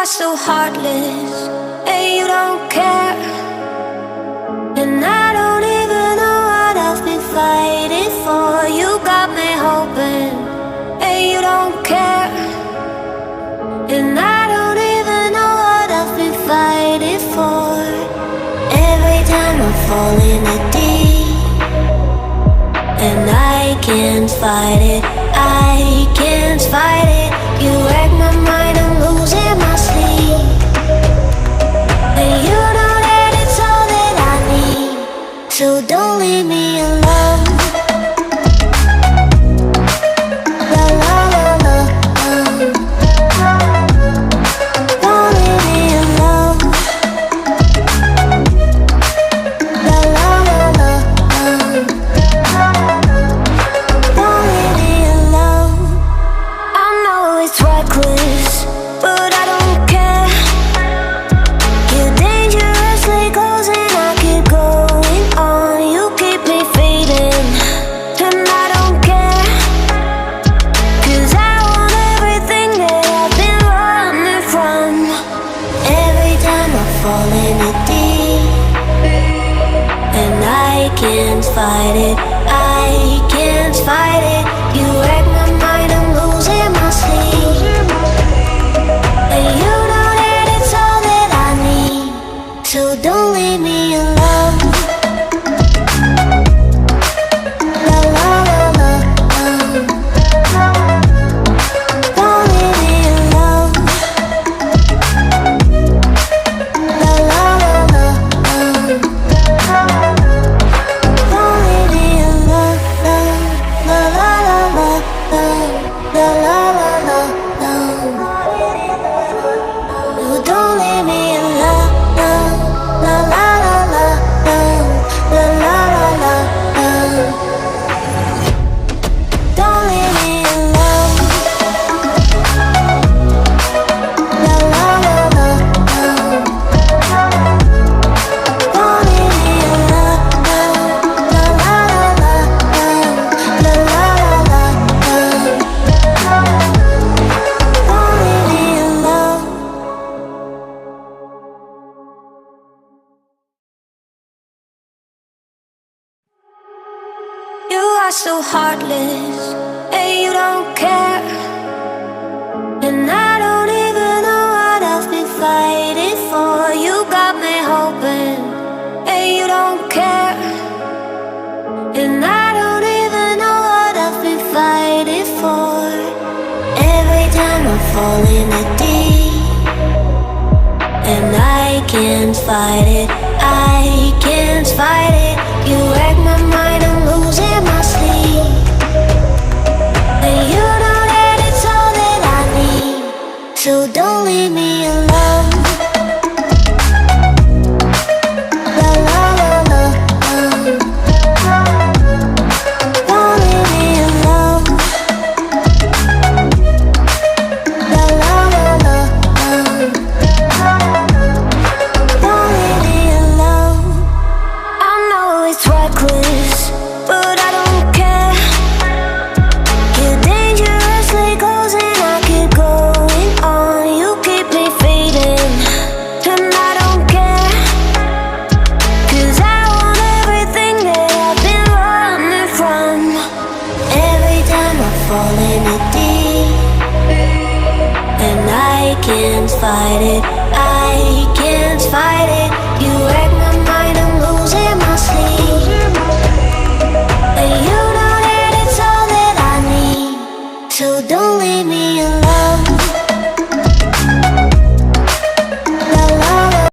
are so heartless, and you don't care. And I don't even know what I've been fighting for. You got me hoping, and you don't care. And I don't even know what I've been fighting for. Every time I fall in the deep, and I can't fight it, I can't fight it. You wreck my mind, I'm losing my sleep. And you know that it's all that I need, so don't leave me alone. La la la la, don't leave me alone. La la la la, don't leave me alone. I know it's reckless, but I don't care. You're dangerously close and I keep going on. You keep me fading, and I don't care. 'Cause I want everything that I've been running from. Every time I fall in the deep, and I can't fight it, I can't fight it. You wreck my mind, I'm losing my sleep. And you know that it's all that I need, so don't leave me alone. La la la la, don't leave me alone. La la la la, don't leave me alone. La la la la, la la la la, oh, don't leave me alone. La la la la, la la la la, don't leave me alone. La la la la, don't leave me alone. La la la la, la la la la, don't leave me alone. You are so heartless, and you don't care. And I don't even know what I've been fighting for. You got me hoping, and you don't care. And I don't even know what I've been fighting for. Every time I fall in the deep, and I can't fight it, I can't fight it. You wreck my mind, I'm losing my sleep. And you know that it's all that I need, so don't leave me alone. La la la la, don't leave me alone. La la la la, don't leave me alone. I know it's reckless, but I don't care. You're dangerously close and I keep going on. You keep me fading, and I don't care. 'Cause I want everything that I've been running from. Every time I fall in the deep, and I can't fight it, I can't fight it.